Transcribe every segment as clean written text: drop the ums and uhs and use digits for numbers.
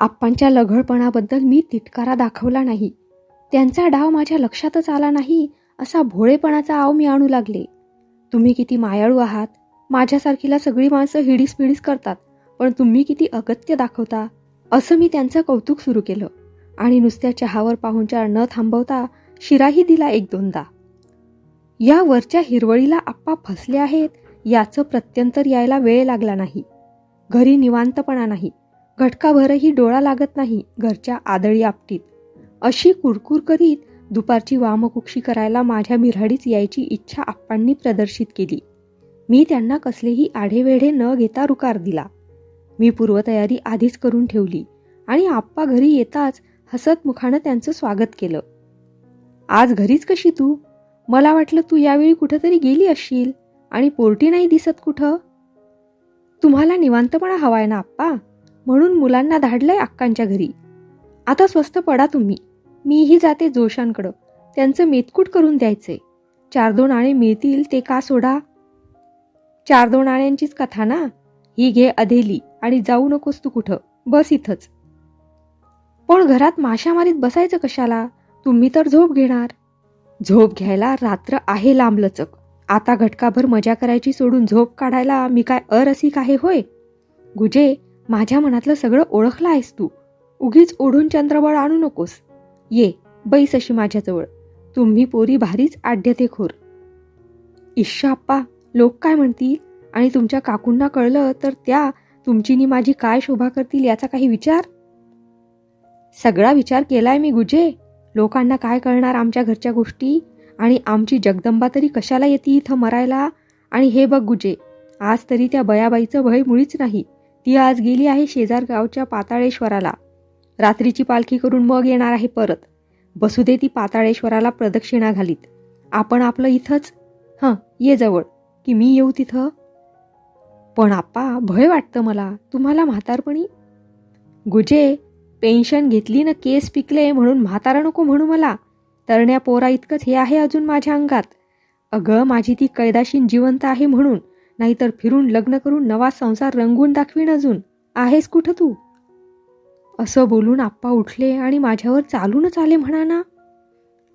आप्पांच्या लघडपणाबद्दल मी तिटकारा दाखवला नाही. त्यांचा डाव माझ्या लक्षातच आला नाही असा भोळेपणाचा आव मी आणू लागले. तुम्ही किती मायाळू आहात. माझ्यासारखीला सगळी माणसं हिडीस करतात, पण तुम्ही किती अगत्य दाखवता, असं मी त्यांचं कौतुक सुरू केलं. आणि नुसत्या चहावर पाहुणचार न थांबवता शिराही दिला 1-2दा. या वरच्या हिरवळीला आप्पा फसले आहेत याचं प्रत्यंतर यायला वेळ लागला नाही. घरी निवांतपणा नाही, घटकाभरही डोळा लागत नाही घरच्या आदळी आपटीत. अशी कुरकुर करीत दुपारची वामकुक्षी करायला माझ्या मिऱ्हाडीच यायची इच्छा आप्पांनी प्रदर्शित केली. मी त्यांना कसलेही आढेवेढे न घेता रुकार दिला. मी पूर्वतयारी आधीच करून ठेवली आणि आप्पा घरी येताच हसत मुखानं त्यांचं स्वागत केलं. आज घरीच कशी तू? मला वाटलं तू यावेळी कुठंतरी गेली असशील आणि पोरटी नाही दिसत कुठं. तुम्हाला निवांतपणा हवाय ना आप्पा, म्हणून मुलांना धाडलंय अक्कांच्या घरी. आता स्वस्त पडा तुम्ही. मीही जाते जोशांकडं, त्यांचं मेतकूट करून द्यायचंय. 4-2 आणे मिळतील ते का सोडा. 4-2 आण्यांचीच कथा ना. ही घे अधेली आणि जाऊ नकोस तू कुठं, बस इथंच. पण घरात माशा मारीत बसायचं कशाला? तुम्ही तर झोप घेणार. झोप घ्यायला रात्र आहे लांबलचक. आता घटकाभर मजा करायची सोडून झोप काढायला मी काय अरसिक आहे होय? गुजे, माझ्या मनातलं सगळं ओळखलं आहेस तू. उगीच ओढून चंद्रबळ आणू नकोस. ये बैस अशी माझ्याजवळ. तुम्ही पोरी भारीच आढ्यतेखोर. इश्शा आप्पा, लोक काय म्हणतील? आणि तुमच्या काकूंना कळलं तर त्या तुमची नी माझी काय शोभा करतील याचा काही विचार? सगळा विचार केलाय मी गुजे. लोकांना काय कळणार आमच्या घरच्या गोष्टी? आणि आमची जगदंबा तरी कशाला येते इथं मरायला? आणि हे बघ गुजे, आज तरी त्या बयाबाईचं भय मुळीच नाही. ती आज गेली आहे शेजार गावच्या पाताळेश्वराला. रात्रीची पालखी करून मग येणार आहे परत. बसू दे ती पाताळेश्वराला प्रदक्षिणा घालीत. आपण आपलं इथंच. ये जवळ की मी येऊ तिथं. पण आप्पा, भय वाटतं मला. तुम्हाला म्हातारपणी. गुजे, पेन्शन घेतली न केस पिकले म्हणून म्हातारा नको म्हणू मला. तरण्या पोरा इतकंच हे आहे अजून माझ्या अंगात. अगं, माझी ती कैदाशीन जिवंत आहे म्हणून, नाहीतर फिरून लग्न करून नवा संसार रंगवून दाखवीन अजून. आहेस कुठं तू? असं बोलून आप्पा उठले आणि माझ्यावर चालूनच आले म्हणा ना.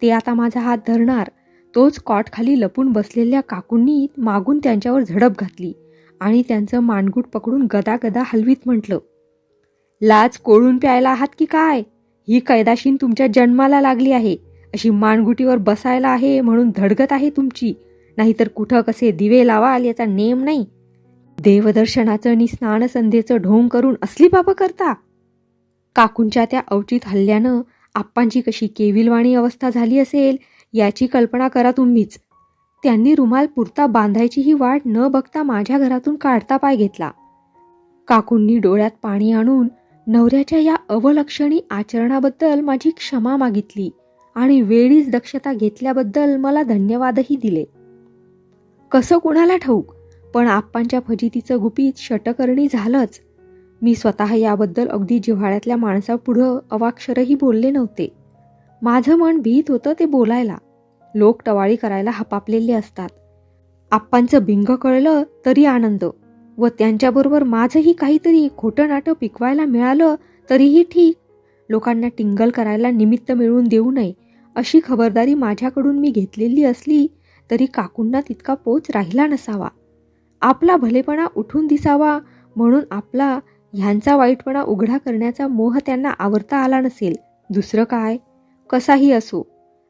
ते आता माझा हात धरणार. तोच कॉट खाली लपून बसलेल्या काकूंनी मागून त्यांच्यावर झडप घातली आणि त्यांचं मानगूट पकडून गदा हलवीत म्हटलं, लाज कोळून प्यायला आहात की काय? ही कैदाशीन तुमच्या जन्माला लागली आहे. अशी मानगुटीवर बसायला आहे म्हणून धडगत आहे तुमची. नाहीतर कुठं कसे दिवे लावाल याचा नेम नाही. देवदर्शनाचं नि स्नानसंध्येचं ढोंग करून असली पापं करता. काकूंच्या त्या अवचित हल्ल्यानं आप्पांची कशी केविलवाणी अवस्था झाली असेल याची कल्पना करा तुम्हीच. त्यांनी रुमाल पुरता बांधायचीही वाट न बघता माझ्या घरातून काढता पाय घेतला. काकूंनी डोळ्यात पाणी आणून नवऱ्याच्या या अवलक्षणी आचरणाबद्दल माझी क्षमा मागितली आणि वेळीच दक्षता घेतल्याबद्दल मला धन्यवादही दिले. कसं कुणाला ठाऊक, पण आप्पांच्या फजितीचं गुपित षटकर्णी झालंच. मी स्वतः याबद्दल अगदी जिव्हाळ्यातल्या माणसापुढं अवाक्षरही बोलले नव्हते. माझं मन भीत होतं ते बोलायला. लोक टवाळी करायला हपापलेले असतात. आप्पांचं बिंग कळलं तरी आनंद, व त्यांच्याबरोबर माझंही काहीतरी खोटं नाटं पिकवायला मिळालं तरीही ठीक. लोकांना टिंगल करायला निमित्त मिळवून देऊ नये अशी खबरदारी माझ्याकडून मी घेतलेली असली तरी काकूंना तितका पोच राहिला नसावा. आपला भलेपणा उठून दिसावा म्हणून आपला ह्यांचा वाईटपणा उघडा करण्याचा मोह त्यांना आवरता आला नसेल. दुसरं काय? कसाही असो,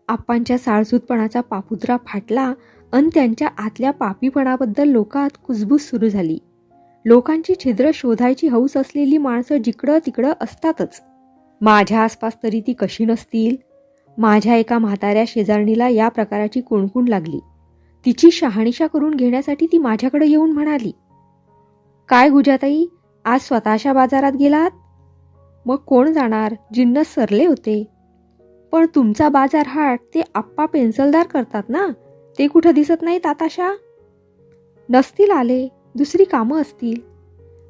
आप्पांच्या साळसूतपणाचा पापुद्रा फाटला अन त्यांच्या आतल्या पापीपणाबद्दल लोकात कुजबूज सुरू झाली. लोकांची छिद्र शोधायची हौस असलेली माणसं जिकडं तिकडं असतातच. माझ्या आसपास तरी ती कशी नसतील. माझ्या एका म्हाताऱ्या शेजारणीला या प्रकाराची कुणकुण लागली. तिची शहानिशा करून घेण्यासाठी ती माझ्याकडे येऊन म्हणाली, काय गुजाताई, आज स्वतःच्या बाजारात गेलात? मग कोण जाणार, जिन्नस सरले होते. पण तुमचा बाजार हाट ते आप्पा पेन्सलदार करतात ना, ते कुठं दिसत नाहीत आताशा? नसतील आले, दुसरी कामं असतील.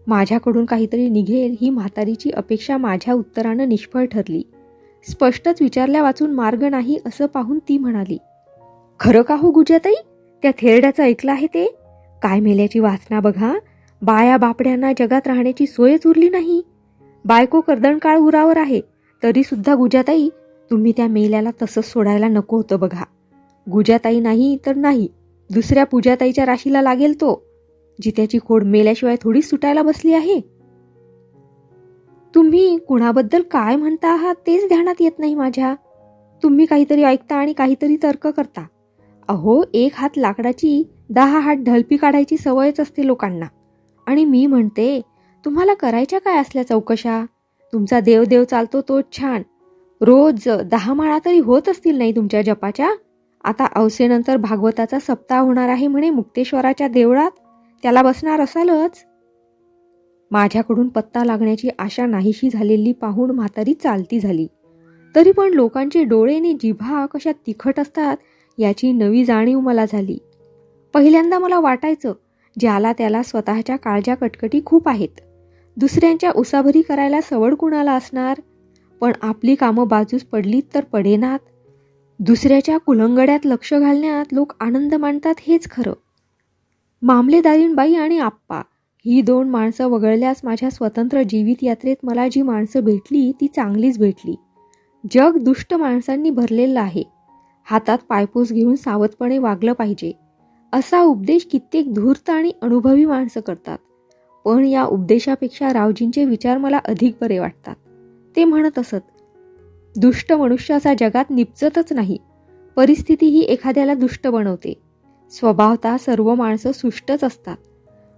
माझ्याकडून काहीतरी निघेल ही म्हातारीची अपेक्षा माझ्या उत्तरानं निष्फळ ठरली. स्पष्टच विचारल्या वाचून मार्ग नाही असं पाहून ती म्हणाली, खरं का हो गुजाताई? त्या थेरड्याचं ऐकलं आहे ते? काय मेल्याची वासना बघा. बाया बापड्यांना जगात राहण्याची सोयच उरली नाही. बायको कर्दनकाळ उरावर आहे, तरी सुद्धा गुजाताई, तुम्ही त्या मेल्याला तसंच सोडायला नको होतं बघा. गुजाताई नाही तर नाही, दुसऱ्या पूजाताईच्या राशीला लागेल तो. जित्याची खोड मेल्याशिवाय थोडीच सुटायला बसली आहे. तुम्ही कुणाबद्दल काय म्हणता आहात तेच ध्यानात येत नाही माझ्या. तुम्ही काहीतरी ऐकता आणि काहीतरी तर्क करता. अहो, एक हात लाकडाची 10 हात ढलपी काढायची सवयच असते लोकांना. आणि मी म्हणते, तुम्हाला करायच्या काय असल्या चौकशा? तुमचा देवदेव चालतो तोच छान. रोज 10 माळा तरी होत असतील नाही तुमच्या जपाच्या? आता अवसेनंतर भागवताचा सप्ताह होणार आहे म्हणे मुक्तेश्वराच्या देवळात, त्याला बसणार असालच. माझ्याकडून पत्ता लागण्याची आशा नाहीशी झालेली पाहून म्हातारी चालती झाली. तरी पण लोकांचे डोळे आणि जिभा कशा तिखट असतात याची नवी जाणीव मला झाली. पहिल्यांदा मला वाटायचं, ज्याला त्याला स्वतःच्या काळज्या कटकटी खूप आहेत, दुसऱ्यांच्या उसाभरी करायला सवड कुणाला असणार. पण आपली कामं बाजूस पडलीत तर पडेनात. दुसऱ्याच्या कुलंगड्यात लक्ष घालण्यात लोक आनंद मानतात हेच खरं. मामलेदारीणबाई आणि आप्पा ही 2 माणसं वगळल्यास माझ्या स्वतंत्र जीवित यात्रेत मला जी माणसं भेटली ती चांगलीच भेटली. जग दुष्ट माणसांनी भरलेलं आहे. हातात पायपूस घेऊन सावधपणे वागलं पाहिजे असा उपदेश कित्येक धूर्त आणि अनुभवी माणसं करतात. पण या उपदेशापेक्षा रावजींचे विचार मला अधिक बरे वाटतात. ते म्हणत असत, दुष्ट मनुष्य असा जगात निपजतच नाही. परिस्थिती ही एखाद्याला दुष्ट बनवते. स्वभावतः सर्व माणसं सुष्टच असतात.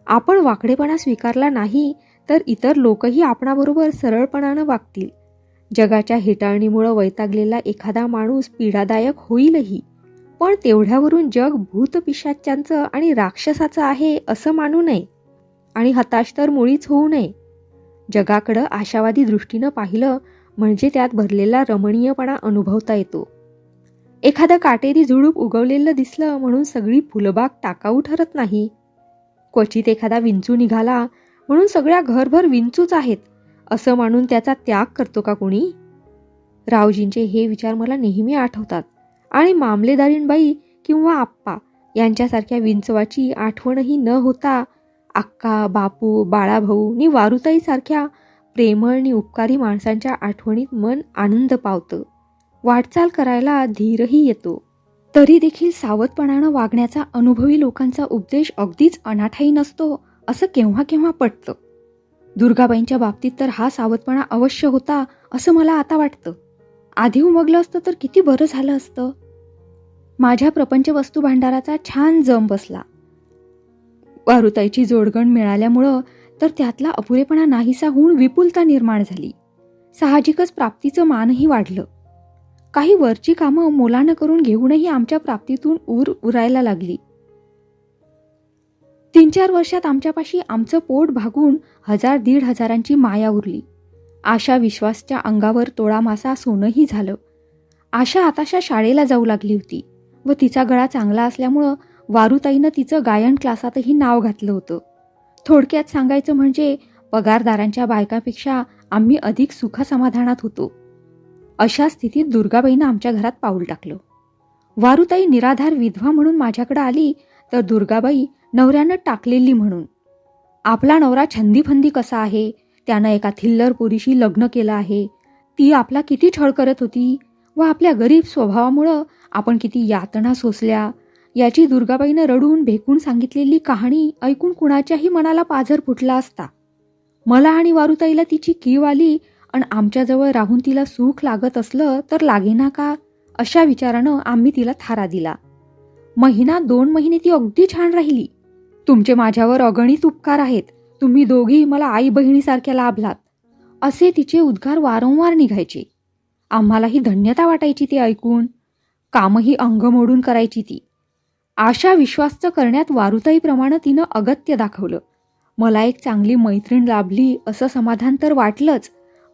आपण वाकडेपणा स्वीकारला नाही तर इतर लोकही आपणाबरोबर सरळपणानं वागतील. जगाच्या हेटाळणीमुळे वैतागलेला एखादा माणूस पीडादायक होईलही, पण तेवढ्यावरून जग भूतपिशाच्यांचं आणि राक्षसाचं आहे असं मानू नये आणि हताश तर मुळीच होऊ नये. जगाकडं आशावादी दृष्टीनं पाहिलं म्हणजे त्यात भरलेला रमणीयपणा अनुभवता येतो. एखादं काटेरी झुडूप उगवलेलं दिसलं म्हणून सगळी फुलबाग टाकाऊ ठरत नाही. क्वचित एखादा विंचू निघाला म्हणून सगळ्या घरभर विंचूच आहेत असं मानून त्याचा त्याग करतो का कोणी? रावजींचे हे विचार मला नेहमी आठवतात आणि मामलेदारीणबाई किंवा आप्पा यांच्यासारख्या विंचवाची आठवणही न होता अक्का, बापू, बाळाभाऊ नि वारुताई सारख्या प्रेमळ आणि उपकारी माणसांच्या आठवणीत मन आनंद पावतं. वाटचाल करायला धीरही येतो. तरी देखील सावधपणानं वागण्याचा अनुभवी लोकांचा उपदेश अगदीच अनाठाई नसतो असं केव्हा केव्हा पटतं. दुर्गाबाईंच्या बाबतीत तर हा सावधपणा अवश्य होता असं मला आता वाटतं. आधी उमगलं असतं तर किती बरं झालं असतं. माझ्या प्रपंच वस्तू भांडाराचा छान जम बसला. वारुताईची जोडगण मिळाल्यामुळं तर त्यातला अपुरेपणा नाहीसा होऊन विपुलता निर्माण झाली. साहजिकच प्राप्तीचं मानही वाढलं. काही वरची कामं मोलानं करून घेऊनही आमच्या प्राप्तीतून उरायला लागली. 3-4 वर्षात आमच्यापाशी आमचं पोट भागून 1000-1500ची माया उरली. आशा विश्वासच्या अंगावर तोळा मासा सोनंही झालं. आशा आताशा शाळेला जाऊ लागली होती व तिचा गळा चांगला असल्यामुळं वारुताईनं तिचं गायन क्लासातही नाव घातलं होतं. थोडक्यात सांगायचं म्हणजे पगारदारांच्या बायकापेक्षा आम्ही अधिक सुखसमाधानात होतो. अशा स्थितीत दुर्गाबाईनं आमच्या घरात पाऊल टाकलं. वारुताई निराधार विधवा म्हणून माझ्याकडे आली तर दुर्गाबाई नवऱ्यानं टाकलेली म्हणून. आपला नवरा छंदीफंदी कसा आहे, त्यानं एका थिल्लर पोरीशी लग्न केलं आहे, ती आपला किती छळ करत होती व आपल्या गरीब स्वभावामुळं आपण किती यातना सोसल्या याची दुर्गाबाईनं रडून भेकून सांगितलेली कहाणी ऐकून कुणाच्याही मनाला पाझर फुटला असता. मला आणि वारुताईला तिची कीव आली आणि आमच्याजवळ राहून तिला सुख लागत असलं तर लागेना का अशा विचारानं आम्ही तिला थारा दिला. 1-2 महिने ती अगदी छान राहिली. तुमचे माझ्यावर अगणित उपकार आहेत, तुम्ही दोघी मला आई बहिणीसारख्या लाभलात असे तिचे उद्गार वारंवार निघायचे. आम्हालाही धन्यता वाटायची ते ऐकून. कामही अंग मोडून करायची ती. आशा विश्वासचं करण्यात वारुताईप्रमाणे तिनं अगत्य दाखवलं. मला एक चांगली मैत्रीण लाभली असं समाधान तर वाटलंच,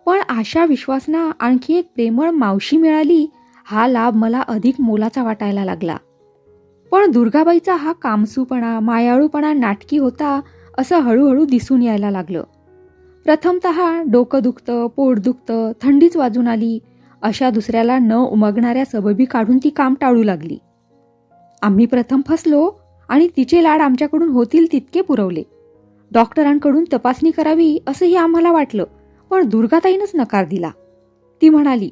पण आशा विश्वासना आणखी एक प्रेमळ मावशी मिळाली हा लाभ मला अधिक मोलाचा वाटायला लागला. पण दुर्गाबाईचा हा कामसूपणा, मायाळूपणा नाटकी होता असं हळूहळू दिसून यायला लागलं. प्रथमतः डोकं दुखतं, पोट दुखतं, थंडीच वाजून आली अशा दुसऱ्याला न उमगणाऱ्या सबबी काढून ती काम टाळू लागली. आम्ही प्रथम फसलो आणि तिचे लाड आमच्याकडून होतील तितके पुरवले. डॉक्टरांकडून तपासणी करावी असंही आम्हाला वाटलं, पण दुर्गाताईनंच नकार दिला. ती म्हणाली,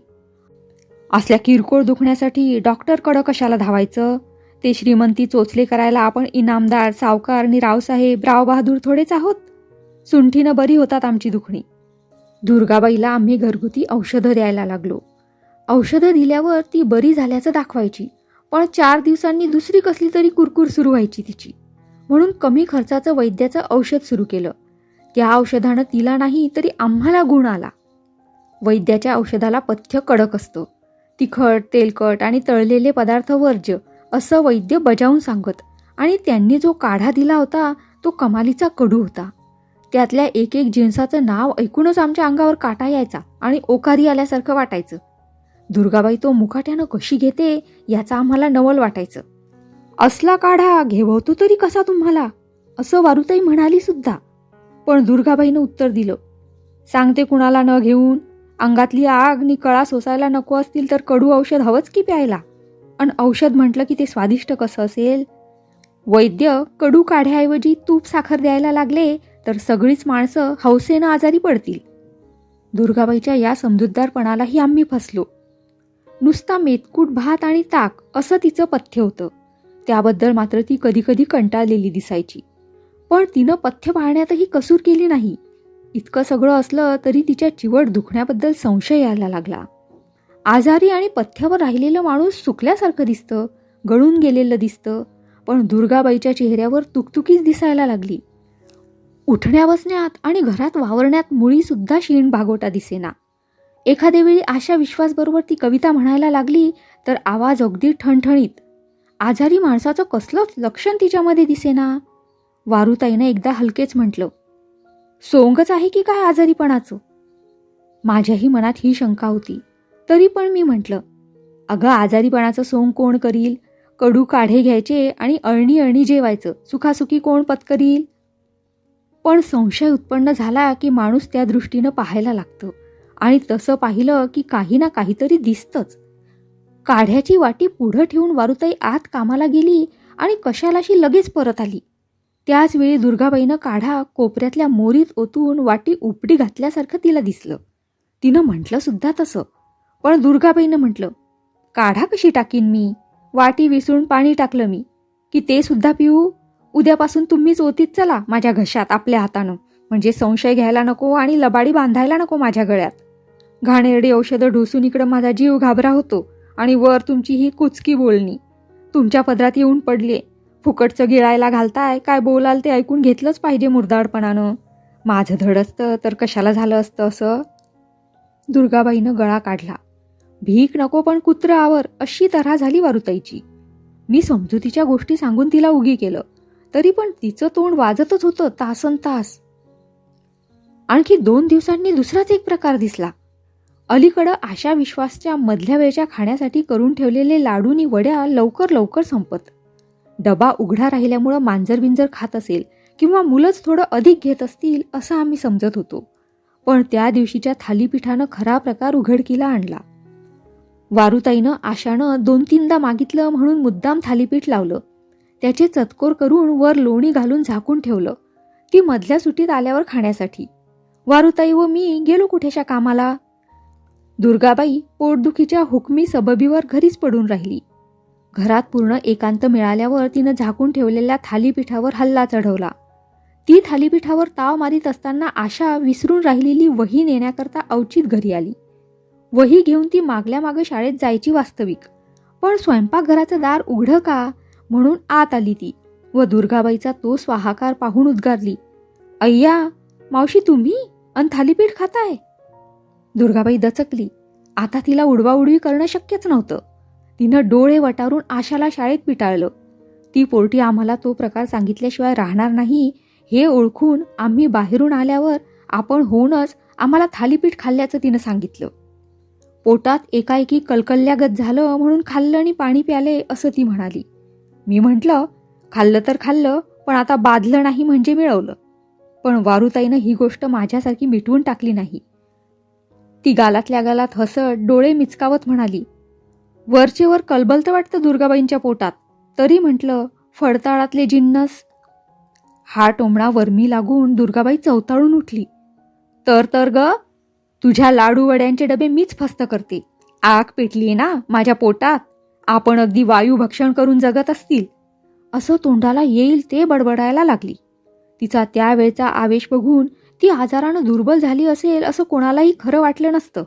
असल्या किरकोळ दुखण्यासाठी डॉक्टरकडं कशाला धावायचं? ते श्रीमंती चोचले करायला आपण इनामदार, सावकार आणि रावसाहेब, रावबहादूर थोडेच आहोत. सुंठीनं बरी होतात आमची दुखणी. दुर्गाबाईला आम्ही घरगुती औषधं द्यायला लागलो. औषधं दिल्यावर ती बरी झाल्याचं दाखवायची, पण 4 दिवसांनी दुसरी कसली तरी कुरकुर सुरू व्हायची तिची. म्हणून कमी खर्चाचं वैद्याचं औषध सुरू केलं. त्या औषधानं तिला नाही तरी आम्हाला गुण आला. वैद्याच्या औषधाला पथ्य कडक असतं. तिखट, तेलकट आणि तळलेले पदार्थ वर्ज्य असं वैद्य बजावून सांगत. आणि त्यांनी जो काढा दिला होता तो कमालीचा कडू होता. त्यातल्या एक एक जिन्साचं नाव ऐकूनच आमच्या अंगावर काटा यायचा आणि ओकारी आल्यासारखं वाटायचं. दुर्गाबाई तो मुकाट्यानं कशी घेते याचा आम्हाला नवल वाटायचं. असला काढा घेवतो तरी कसा तुम्हाला, असं वारुताई म्हणाली सुद्धा. पण दुर्गाबाईनं उत्तर दिलं, सांगते कुणाला न घेऊन. अंगातली आग नि कळा सोसायला नको असतील तर कडू औषध हवंच की प्यायला. आणि औषध म्हटलं की ते स्वादिष्ट कसं असेल. वैद्य कडू काढ्याऐवजी तूप साखर द्यायला लागले तर सगळीच माणसं हौसेनं आजारी पडतील. दुर्गाबाईच्या या समजूतदारपणालाही आम्ही फसलो. नुसता मेतकूट भात आणि ताक असं तिचं पथ्य होतं. त्याबद्दल मात्र ती कधी कधी कंटाळलेली दिसायची. पण तिनं पथ्य पाळण्यातही कसूर केली नाही. इतकं सगळं असलं तरी तिच्या चिवट दुखण्याबद्दल संशय यायला लागला. आजारी आणि पथ्यावर राहिलेलं माणूस सुकल्यासारखं दिसतं, गळून गेलेलं दिसतं. पण दुर्गाबाईच्या चेहऱ्यावर तुकतुकीच दिसायला लागली. उठण्या बसण्यात आणि घरात वावरण्यात मुळी सुद्धा शीण भागोटा दिसेना. एखाद्या वेळी आशा विश्वासबरोबर ती कविता म्हणायला लागली तर आवाज अगदी ठणठणीत. आजारी माणसाचं कसलंच लक्षण तिच्यामध्ये दिसेना. वारुताईनं एकदा हलकेच म्हटलं, सोंगच आहे की काय आजारीपणाचं? माझ्याही मनात ही शंका होती. तरी पण मी म्हटलं, अगं आजारीपणाचं सोंग कोण करील? कडू काढे घ्यायचे आणि अळणी अळणी जेवायचं, सुखासुखी कोण पत्करील? पण संशय उत्पन्न झाला की माणूस त्या दृष्टीनं पाहायला लागतं. आणि तसं पाहिलं की काही ना काहीतरी दिसतंच. काढ्याची वाटी पुढं ठेवून वारुताई आत कामाला गेली आणि कशालाशी लगेच परत आली. त्याच वेळी दुर्गाबाईनं काढा कोपऱ्यातल्या मोरीत ओतून वाटी उपडी घातल्यासारखं तिला दिसलं. तिनं म्हटलं सुद्धा तसं. पण दुर्गाबाईनं म्हटलं, काढा कशी टाकीन मी? वाटी विसरून पाणी टाकलं मी की ते सुद्धा पिऊ? उद्यापासून तुम्हीच ओतीत चला माझ्या घशात आपल्या हातानं, म्हणजे संशय घ्यायला नको आणि लबाडी बांधायला नको माझ्या गळ्यात. घाणेरडी औषधं ढोसून इकडं माझा जीव घाबरा होतो आणि वर तुमची ही कुचकी बोलणी. तुमच्या पदरात येऊन पडले. फुकटचं गिळायला घालताय, काय बोलाल ते ऐकून घेतलंच पाहिजे मुर्दाडपणानं. माझं धड असतं तर कशाला झालं असतं असं? दुर्गाबाईनं गळा काढला. भीक नको पण कुत्र आवर अशी तऱ्हा झाली वारुताईची. मी समजुतीच्या गोष्टी सांगून तिला उगी केलं, तरी पण तिचं तोंड वाजतच होतं तासन तास. आणखी 2 दिवसांनी दुसराच एक प्रकार दिसला. अलीकडं आशा विश्वासच्या मधल्या वेळच्या खाण्यासाठी करून ठेवलेले लाडूनी वड्या लवकर लवकर संपत. डबा उघडा राहिल्यामुळं मांजर बिंजर खात असेल किंवा मुलंच थोडं अधिक घेत असतील असं आम्ही समजत होतो. पण त्या दिवशीच्या थालीपीठानं खरा प्रकार उघडकीला आणला. वारुताईनं आशानं 2-3दा मागितलं म्हणून मुद्दाम थालीपीठ लावलं. त्याचे चतकोर करून वर लोणी घालून झाकून ठेवलं. ती मधल्या सुट्टीत आल्यावर खाण्यासाठी. वारुताई व मी गेलो कुठेशा कामाला. दुर्गाबाई पोटदुखीच्या हुकमी सबबीवर घरीच पडून राहिली. घरात पूर्ण एकांत मिळाल्यावर तिनं झाकून ठेवलेल्या थालीपीठावर हल्ला चढवला. ती थालीपीठावर ताव मारीत असताना आशा विसरून राहिलेली वही नेण्याकरता अवचित घरी आली. वही घेऊन ती मागल्या मागे शाळेत जायची वास्तविक. पण स्वयंपाकघराचं दार उघडं का म्हणून आत आली ती व दुर्गाबाईचा तो स्वाहाकार पाहून उद्गारली, अय्या मावशी तुम्ही अन थालीपीठ खाताय? दुर्गाबाई दचकली. आता तिला उडवाउडवी करणं शक्यच नव्हतं. तिनं डोळे वटारून आशाला शाळेत पिटाळलं. ती पोरटी आम्हाला तो प्रकार सांगितल्याशिवाय राहणार नाही हे ओळखून आम्ही बाहेरून आल्यावर आपण होऊनच आम्हाला थालीपीठ खाल्ल्याचं तिनं सांगितलं. पोटात एकाएकी कलकल्ल्यागत झालं म्हणून खाल्लं आणि पाणी प्याले असं ती म्हणाली. मी म्हटलं, खाल्लं तर खाल्लं पण आता बाधलं नाही म्हणजे मिळवलं. पण वारुताईनं ही गोष्ट माझ्यासारखी मिटवून टाकली नाही. ती गालातल्या गालात हसत डोळे मिचकावत म्हणाली, वरचे वर कलबलतं वाटतं दुर्गाबाईंच्या पोटात. तरी म्हटलं फडताळातले जिन्नस. हा टोमणा वर्मी लागून दुर्गाबाई चवताळून उठली. तर ग तुझ्या लाडू वड्यांचे डबे मीच फस्त करते. आग पेटलीये ना माझ्या पोटात. आपण अगदी वायू भक्षण करून जगत असतील असं तोंडाला येईल ते बडबडायला लागली. तिचा त्यावेळचा आवेश बघून ती आजारानं दुर्बल झाली असेल असं कोणालाही खरं वाटलं नसतं.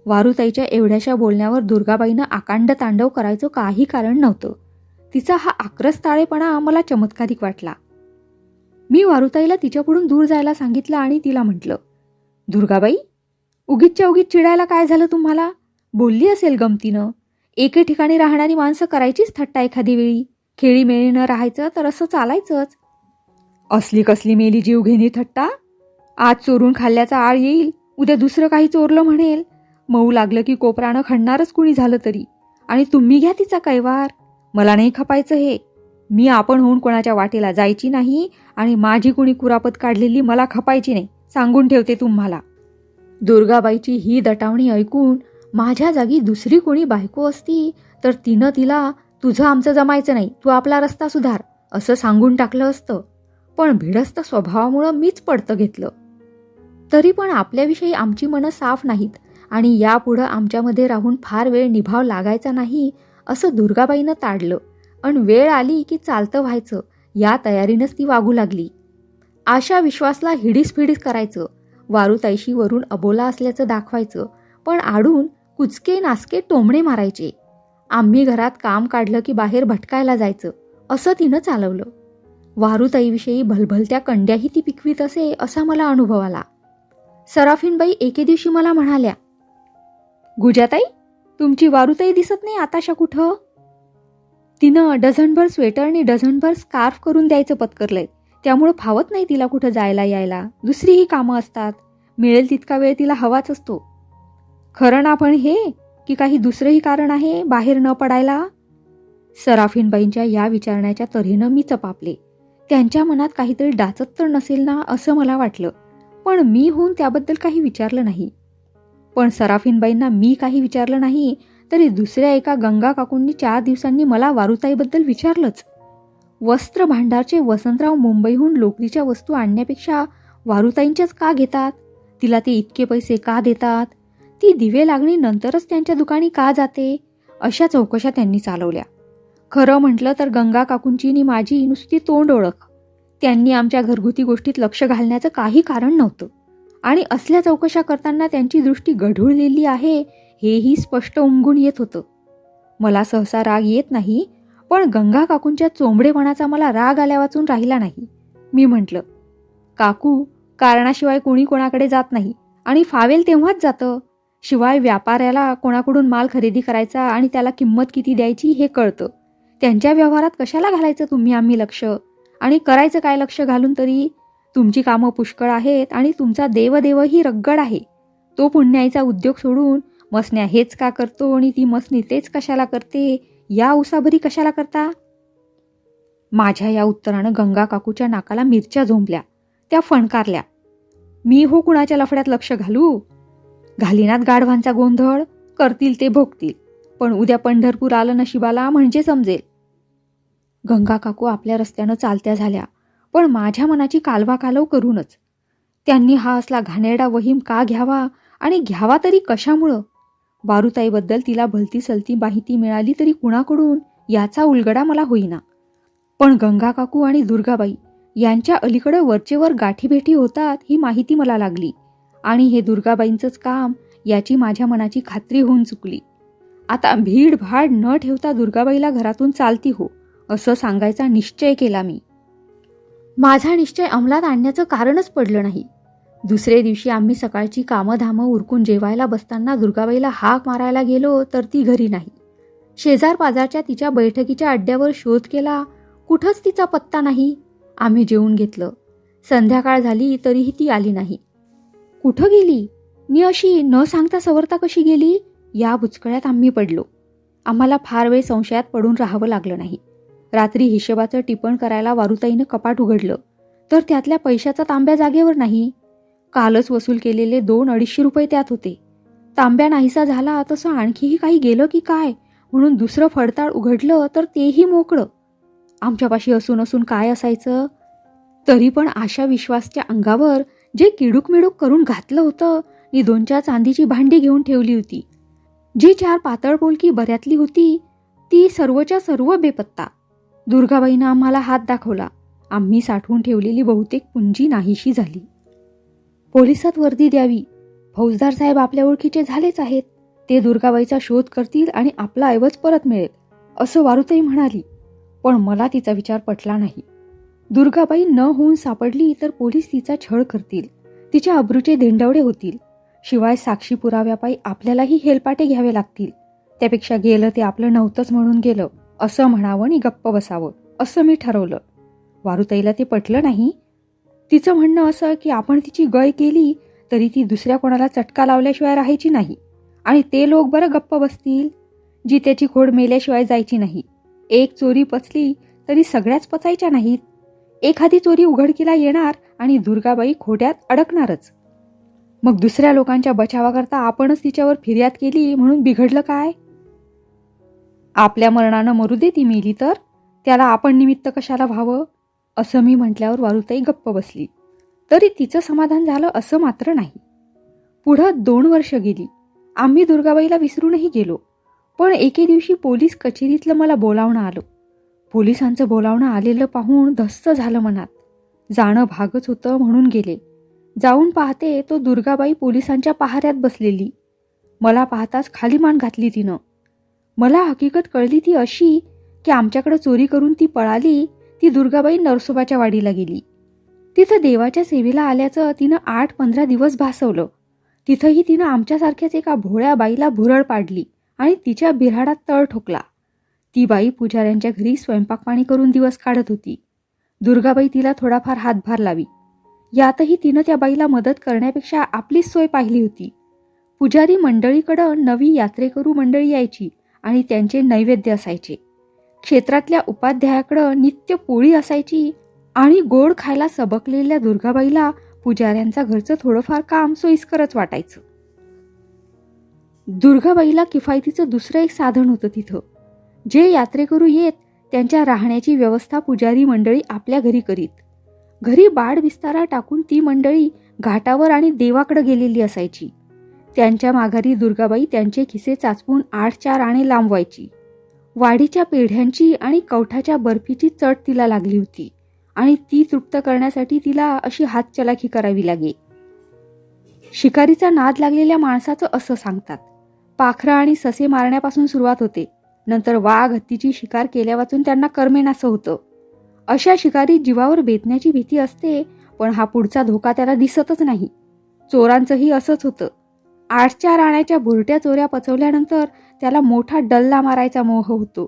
वारुताईच्या एवढ्याशा बोलण्यावर दुर्गाबाईनं आकांड तांडव करायचं काही कारण नव्हतं. तिचा हा आक्रस्ताळेपणा मला चमत्कारिक वाटला. मी वारुताईला तिच्याकडून दूर जायला सांगितलं आणि तिला म्हटलं, दुर्गाबाई, उगीचच्या उगीच चिडायला काय झालं तुम्हाला? बोलली असेल गमतीनं. एके ठिकाणी राहणारी माणसं करायचीच थट्टा एखादी वेळी. खेळी मेळी न राहायचं तर असं चालायचंच. असली कसली मेली जीव घेणी थट्टा? आज चोरून खाल्ल्याचा आळ येईल, उद्या दुसरं काही चोरलं म्हणेल. मऊ लागलं की कोपरानं खणणारच कुणी झालं तरी. आणि तुम्ही घ्या तिचा कैवार. मला नाही खपायचं हे. मी आपण होऊन कोणाच्या वाटेला जायची नाही आणि माझी कुणी कुरापत काढलेली मला खपायची नाही, सांगून ठेवते तुम्हाला. दुर्गाबाईची ही दटावणी ऐकून माझ्या जागी दुसरी कोणी बायको असती तर तिनं तिला, तुझं आमचं जमायचं नाही, तू आपला रस्ता सुधार असं सांगून टाकलं असतं. पण भिडस्त स्वभावामुळं मीच पडतं घेतलं. तरी पण आपल्याविषयी आमची मनं साफ नाहीत आणि यापुढं आमच्यामध्ये राहून फार वेळ निभाव लागायचा नाही असं दुर्गाबाईनं ताडलं. अन वेळ आली की चालतं व्हायचं या तयारीनंच ती वागू लागली. आशा विश्वासला हिडीस करायचं, वारुताईशी वरून अबोला असल्याचं दाखवायचं, पण आडून कुचके नासके टोमणे मारायचे. आम्ही घरात काम काढलं की बाहेर भटकायला जायचं असं तिनं चालवलं. वारुताईविषयी भलभलत्या कंड्याही ती पिकवीत असे असा मला अनुभव आला. सराफीनबाई एके दिवशी मला म्हणाल्या, गुजाताई, तुमची वारुताई दिसत नाही आताशा कुठं? तिनं डझनभर स्वेटर आणि डझनभर स्कार्फ करून द्यायचं पत्करलंय. त्यामुळं फावत नाही तिला कुठं जायला यायला. दुसरीही कामं असतात. मिळेल तितका वेळ तिला हवाच असतो. खरं ना पण हे, की काही दुसरंही कारण आहे बाहेर न पडायला? सराफीनबाईंच्या या विचारण्याच्या तऱ्हेनं मी चपापले. त्यांच्या मनात काहीतरी डाचत तर नसेल ना असं मला वाटलं. पण मी होऊन त्याबद्दल काही विचारलं नाही. पण सराफीनबाईंना मी काही विचारलं नाही तरी दुसऱ्या एका गंगा काकूंनी 4 दिवसांनी मला वारुताईबद्दल विचारलंच. वस्त्र भांडारचे वसंतराव मुंबईहून लोकरीच्या वस्तू आणण्यापेक्षा वारुताईंच्याच का घेतात? तिला ते इतके पैसे का देतात? ती दिवे लागणी नंतरच त्यांच्या दुकानी का जाते? अशा चौकशा त्यांनी चालवल्या. खरं म्हटलं तर गंगा काकूंची नि माझी नुसती तोंड ओळख. त्यांनी आमच्या घरगुती गोष्टीत लक्ष घालण्याचं काही कारण नव्हतं. आणि असल्या चौकशा करताना त्यांची दृष्टी गढुळलेली आहे हेही स्पष्ट उमगून येत होतं. मला सहसा राग येत नाही, पण गंगा काकूंच्या चोंबडेपणाचा मला राग आल्या वाचून राहिला नाही. मी म्हटलं, काकू, कारणाशिवाय कोणी कोणाकडे जात नाही आणि फावेल तेव्हाच जातं. शिवाय व्यापाऱ्याला कोणाकडून माल खरेदी करायचा आणि त्याला किंमत किती द्यायची हे कळतं. त्यांच्या व्यवहारात कशाला घालायचं तुम्ही आम्ही लक्ष? आणि करायचं काय लक्ष घालून तरी? तुमची कामं पुष्कळ आहेत आणि तुमचा देवदेवही रगड आहे. तो पुण्याईचा उद्योग सोडून मसण्या हेच का करतो आणि ती मसनी तेच कशाला करते, या उसाभरी कशाला करता? माझ्या या उत्तरानं गंगा काकूच्या नाकाला मिरच्या झोंबल्या. त्या फणकारल्या. मी हो कुणाच्या लफड्यात लक्ष घालू? घालीनात गाढवांचा गोंधळ, करतील ते भोगतील. पण उद्या पंढरपूर आलं नशिबाला म्हणजे समजेल. गंगा काकू आपल्या रस्त्यानं चालत्या झाल्या, पण माझ्या मनाची कालवाकालव करूनच. त्यांनी हा असला घाणेरडा वहीम का घ्यावा आणि घ्यावा तरी कशामुळं? वारुताईबद्दल तिला भलती सलती माहिती मिळाली तरी कुणाकडून याचा उलगडा मला होईना. पण गंगा काकू आणि दुर्गाबाई यांच्या अलीकडं वरचेवर गाठीभेटी होतात ही माहिती मला लागली आणि हे दुर्गाबाईंचंच काम याची माझ्या मनाची खात्री होऊन चुकली. आता भीड भाड न ठेवता दुर्गाबाईला घरातून चालती हो असं सांगायचा निश्चय केला मी. माझा निश्चय अंमलात आणण्याचं कारणच पडलं नाही. दुसरे दिवशी आम्ही सकाळची कामधामं उरकून जेवायला बसताना दुर्गाबाईला हाक मारायला गेलो तर ती घरी नाही. शेजार पाजारच्या तिच्या बैठकीच्या अड्ड्यावर शोध केला, कुठंच तिचा पत्ता नाही. आम्ही जेवून घेतलं. संध्याकाळ झाली तरीही ती आली नाही. कुठं गेली नि अशी न सांगता सवरता कशी गेली या बुचकळ्यात आम्ही पडलो. आम्हाला फार वेळ संशयात पडून राहावं लागलं नाही. रात्री हिशोबाचं टिपण करायला वारुताईनं कपाट उघडलं तर त्यातल्या पैशाचा तांब्या जागेवर नाही. कालच वसूल केलेले 200-250 रुपये त्यात होते. तांब्या नाहीसा झाला तसं आणखीही काही गेलं की काय म्हणून दुसरं फडताळ उघडलं तर तेही मोकळं. आमच्यापाशी असून असून काय असायचं? तरी पण आशा विश्वासच्या अंगावर जे किडूक मिडूक करून घातलं होतं मी 2-4 चांदीची भांडी घेऊन ठेवली होती. जी 4 पातळ पोलकी बऱ्यातली होती ती सर्वच्या सर्व बेपत्ता. दुर्गाबाईनं आम्हाला हात दाखवला. आम्ही साठवून ठेवलेली बहुतेक पुंजी नाहीशी झाली. पोलिसात वर्दी द्यावी. फौजदार साहेब आपल्या ओळखीचे झालेच आहेत. ते दुर्गाबाईचा शोध करतील आणि आपला ऐवज परत मिळेल असं वारुताई म्हणाली. पण मला तिचा विचार पटला नाही. दुर्गाबाई न होऊन सापडली तर पोलीस तिचा छळ करतील. तिच्या अब्रूचे धेंडवडे होतील. शिवाय साक्षी पुराव्यापायी आपल्यालाही हेलपाटे घ्यावे लागतील. त्यापेक्षा गेलं ते आपलं नव्हतंच म्हणून गेलं असं म्हणावं आणि गप्प बसावं असं मी ठरवलं. वारुताईला ते पटलं नाही. तिचं म्हणणं असं की आपण तिची गय केली तरी ती दुसऱ्या कोणाला चटका लावल्याशिवाय राहायची नाही आणि ते लोक बरं गप्प बसतील. जी त्याची खोड मेल्याशिवाय जायची नाही. एक चोरी पचली तरी सगळ्याच पचायच्या नाहीत. एखादी चोरी उघडकीला येणार आणि दुर्गाबाई खोट्यात अडकणारच. मग दुसऱ्या लोकांच्या बचावाकरता आपणच तिच्यावर फिर्याद केली म्हणून बिघडलं काय? आपल्या मरणानं मरू दे, ती मेली तर त्याला आपण निमित्त कशाला व्हावं असं मी म्हटल्यावर वारुताई गप्प बसली. तरी तिचं समाधान झालं असं मात्र नाही. पुढं 2 वर्ष गेली. आम्ही दुर्गाबाईला विसरूनही गेलो. पण एके दिवशी पोलीस कचेरीतलं मला बोलावणं आलं. पोलिसांचं बोलावणं आलेलं पाहून धस्स झालं मनात. जाणं भागच होतं म्हणून गेले. जाऊन पाहते तो दुर्गाबाई पोलिसांच्या पहाऱ्यात बसलेली. मला पाहताच खाली मान घातली तिनं. मला हकीकत कळली ती अशी की आमच्याकडे चोरी करून ती पळाली ती दुर्गाबाई नरसोबाच्या वाडीला गेली. तिथं देवाच्या सेवेला आल्याचं तिनं 8-15 दिवस भासवलं. तिथंही तिनं आमच्यासारख्याच एका भोळ्या बाईला भुरळ पाडली आणि तिच्या बिऱ्हाडात तळ ठोकला. ती बाई पुजाऱ्यांच्या घरी स्वयंपाक पाणी करून दिवस काढत होती. दुर्गाबाई तिला थोडाफार हातभार लावी. यातही तिनं त्या बाईला मदत करण्यापेक्षा आपलीच सोय पाहिली होती. पुजारी मंडळीकडं नवी यात्रेकरू मंडळी यायची आणि त्यांचे नैवेद्य असायचे. क्षेत्रातल्या उपाध्यायाकडं नित्य पोळी असायची आणि गोड खायला सबकलेल्या दुर्गाबाईला पुजाऱ्यांचा घरचं थोडंफार काम सोयीस्करच वाटायचं. दुर्गाबाईला किफायतीचं दुसरं एक साधन होतं तिथं. जे यात्रेकरू येत त्यांच्या राहण्याची व्यवस्था पुजारी मंडळी आपल्या घरी करीत. घरी बाड बिस्तारा टाकून ती मंडळी घाटावर आणि देवाकडे गेलेली असायची. त्यांच्या माघारी दुर्गाबाई त्यांचे खिसे चाचपून 8-4 आणे लांबवायची. वाडीच्या पेढ्यांची आणि कवठाच्या बर्फीची चट तिला लागली होती आणि ती तृप्त करण्यासाठी तिला अशी हातचलाखी करावी लागे. शिकारीचा नाद लागलेल्या माणसाचं असं सांगतात. पाखरं आणि ससे मारण्यापासून सुरुवात होते. नंतर वाघ हत्तीची शिकार केल्या वाचून त्यांना करमेनासं होतं. अशा शिकारी जीवावर बेतण्याची भीती असते, पण हा पुढचा धोका त्याला दिसतच नाही. चोरांचंही असंच होतं. 8-4 आण्याच्या बुरट्या चोऱ्या पचवल्यानंतर त्याला मोठा डल्ला मारायचा मोह होतो.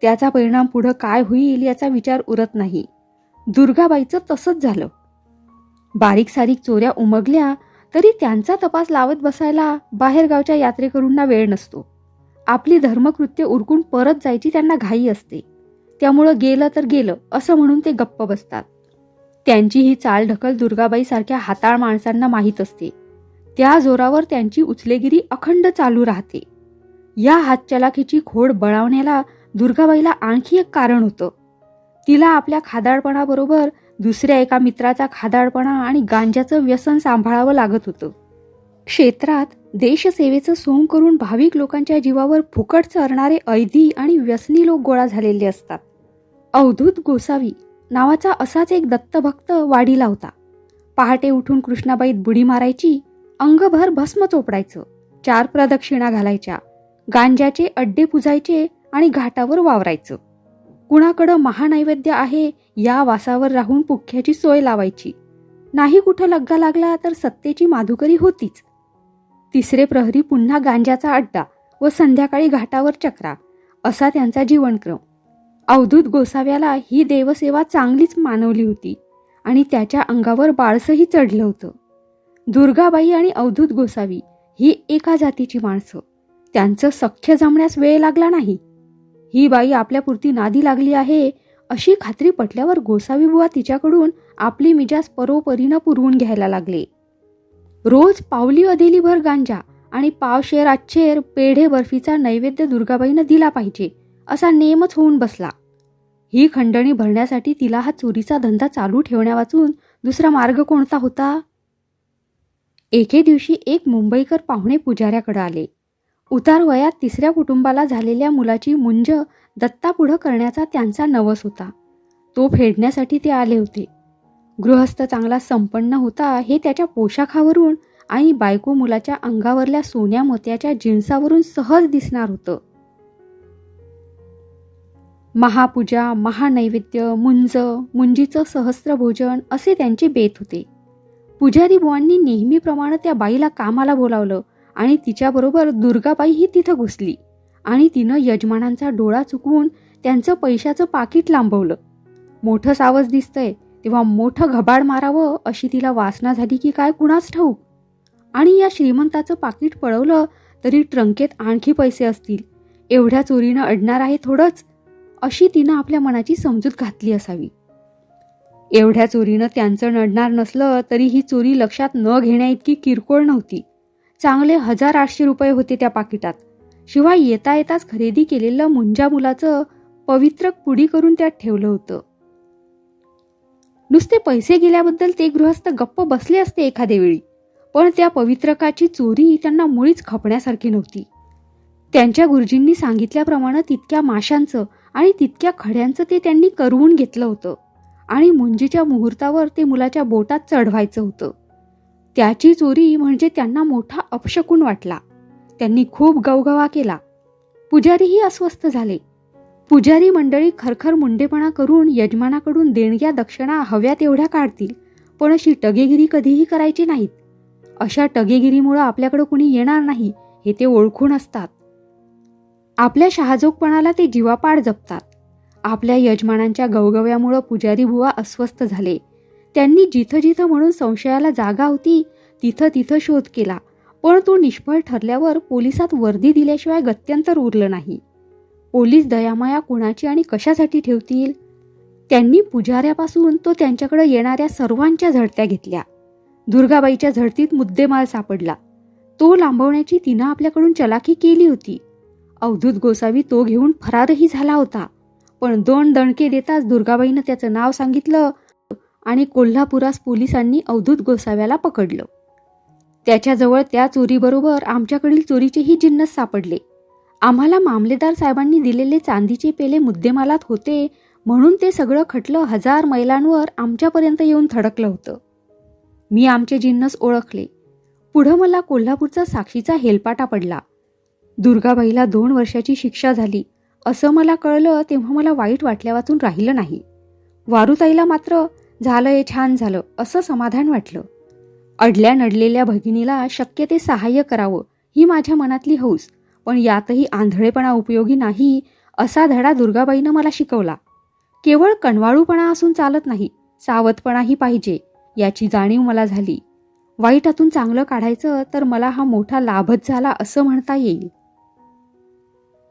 त्याचा परिणाम पुढं काय होईल याचा विचार उरत नाही. दुर्गाबाईचं तसंच झालं. बारीक सारीक चोऱ्या उमगल्या तरी त्यांचा तपास लावत बसायला बाहेरगावच्या यात्रेकरूंना वेळ नसतो. आपली धर्मकृत्य उरकून परत जायची त्यांना घाई असते. त्यामुळं गेलं तर गेलं असं म्हणून ते गप्प बसतात. त्यांची ही चालढकल दुर्गाबाई सारख्या हाताळ माणसांना माहीत असते. त्या जोरावर त्यांची उचलेगिरी अखंड चालू राहते. या हातचलाखीची खोड बळावण्याला दुर्गाबाईला आणखी एक कारण होतं. तिला आपल्या खादाडपणाबरोबर दुसऱ्या एका मित्राचा खादाडपणा आणि गांजाचं व्यसन सांभाळावं लागत होतं. क्षेत्रात देशसेवेचं सोंग करून भाविक लोकांच्या जीवावर फुकट चरणारे ऐदी आणि व्यसनी लोक गोळा झालेले असतात. अवधूत गोसावी नावाचा असाच एक दत्तभक्त वाडीला होता. पहाटे उठून कृष्णाबाईत बुडी मारायची, अंगभर भस्म चोपडायचं, 4 प्रदक्षिणा घालायच्या, गांजाचे अड्डे पुजायचे आणि घाटावर वावरायचं. कुणाकडं महानैवेद्य आहे या वासावर राहून पुख्याची सोय लावायची. नाही कुठं लग्गा लागला तर सत्तेची माधुकरी होतीच. 3रे प्रहरी पुन्हा गांजाचा अड्डा व संध्याकाळी घाटावर चक्रा असा त्यांचा जीवनक्रम. अवधूत गोसाव्याला ही देवसेवा चांगलीच मानवली होती आणि त्याच्या अंगावर बाळसही चढलं होतं. दुर्गाबाई आणि अवधूत गोसावी ही एका जातीची माणसं. त्यांचं सख्य जमण्यास वेळ लागला नाही. ही बाई आपल्यापुरती नादी लागली आहे अशी खात्री पटल्यावर गोसावी बुवा तिच्याकडून आपली मिजाज परोपरीनं पुरवून घ्यायला लागले. रोज पावली अदेलीभर गांजा आणि पावशेर आच्छेर पेढे बर्फीचा नैवेद्य दुर्गाबाईनं दिला पाहिजे असा नेमच होऊन बसला. ही खंडणी भरण्यासाठी तिला हा चोरीचा धंदा चालू ठेवण्यावाचून दुसरा मार्ग कोणता होता? एके दिवशी एक मुंबईकर पाहुणे पुजाऱ्याकडे आले. उतार वयात तिसऱ्या कुटुंबाला झालेल्या मुलाची मुंज दत्तापुढं करण्याचा त्यांचा नवस होता. तो फेडण्यासाठी ते आले होते. गृहस्थ चांगला संपन्न होता हे त्याच्या पोशाखावरून आणि बायको मुलाच्या अंगावरल्या सोन्या मोत्याच्या जिन्सावरून सहज दिसणार होतं. महापूजा, महानैवेद्य, मुंजीचं सहस्त्र भोजन असे त्यांचे बेत होते. पुजारी बुवांनी नेहमीप्रमाणे त्या बाईला कामाला बोलावलं आणि तिच्याबरोबर दुर्गाबाईही तिथं घुसली आणि तिनं यजमानांचा डोळा चुकवून त्यांचं पैशाचं पाकिट लांबवलं. मोठं सावज दिसतंय तेव्हा मोठं घबाड मारावं अशी तिला वासना झाली की काय कुणास ठाऊक. आणि या श्रीमंताचं पाकिट पळवलं तरी ट्रंकेत आणखी पैसे असतील, एवढ्या चोरीनं अडणार आहे थोडंच, अशी तिनं आपल्या मनाची समजूत घातली असावी. एवढ्या चोरीनं त्यांचं नडणार नसलं तरी ही चोरी लक्षात न घेण्या इतकी किरकोळ नव्हती. चांगले 1800 रुपये होते त्या पाकिटात. शिवाय येता येताच खरेदी केलेलं मुंजा मुलाचं पवित्र पुडी करून त्यात ठेवलं होतं. नुसते पैसे गेल्याबद्दल ते गृहस्थ गप्प बसले असते एखाद्या वेळी, पण त्या पवित्रकाची चोरी त्यांना मुळीच खपण्यासारखी नव्हती. त्यांच्या गुरुजींनी सांगितल्याप्रमाणे तितक्या माशांचं आणि तितक्या खड्यांचं ते त्यांनी करवून घेतलं होतं आणि मुंजीच्या मुहूर्तावर ते मुलाच्या बोटात चढवायचं होतं. त्याची चोरी म्हणजे त्यांना मोठा अपशकुन वाटला. त्यांनी खूप गवगवा केला. पुजारीही अस्वस्थ झाले. पुजारी मंडळी खरखर मुंडेपणा करून यजमानाकडून देणग्या दक्षिणा हव्या तेवढ्या काढतील, पण अशी टगेगिरी कधीही करायची नाहीत. अशा टगेगिरीमुळं आपल्याकडे कुणी येणार नाही हे ते ओळखून असतात. आपल्या शहाजोगपणाला ते जीवापाड जपतात. आपल्या यजमानांच्या गवगव्यामुळं पुजारी बुवा अस्वस्थ झाले. त्यांनी जिथं जिथं म्हणून संशयाला जागा होती तिथं तिथं शोध केला, पण तो निष्फळ ठरल्यावर पोलिसात वर्दी दिल्याशिवाय गत्यंतर उरलं नाही. पोलीस दयामाया कुणाची आणि कशासाठी ठेवतील? त्यांनी पुजाऱ्यापासून तो त्यांच्याकडे येणाऱ्या सर्वांच्या झडत्या घेतल्या. दुर्गाबाईच्या झडतीत मुद्देमाल सापडला. तो लांबवण्याची तिनं आपल्याकडून चलाखी केली होती. अवधूत गोसावी तो घेऊन फरारही झाला होता, पण 2 दणके देताच दुर्गाबाईनं त्याचं नाव सांगितलं आणि कोल्हापुरास पोलिसांनी अवधूत गोसाव्याला पकडलं. त्याच्याजवळ त्या चोरीबरोबर आमच्याकडील चोरीचेही जिन्नस सापडले. आम्हाला मामलेदार साहेबांनी दिलेले चांदीचे पेले मुद्देमालात होते म्हणून ते सगळं खटलं 1000 मैलांवर आमच्यापर्यंत येऊन थडकलं होतं. मी आमचे जिन्नस ओळखले. पुढं मला कोल्हापूरचा साक्षीचा हेलपाटा पडला. दुर्गाबाईला 2 वर्षाची शिक्षा झाली असं मला कळलं तेव्हा मला वाईट वाटल्या वाचून राहिलं नाही. वारुताईला मात्र झालंय, छान झालं असं समाधान वाटलं. अडल्या नडलेल्या भगिनीला शक्य ते सहाय्य करावं ही माझ्या मनातली हौस, पण यातही आंधळेपणा उपयोगी नाही असा धडा दुर्गाबाईनं मला शिकवला. केवळ कणवाळूपणा असून चालत नाही, सावधपणाही पाहिजे याची जाणीव मला झाली. वाईटातून चांगलं काढायचं तर मला हा मोठा लाभच झाला असं म्हणता येईल.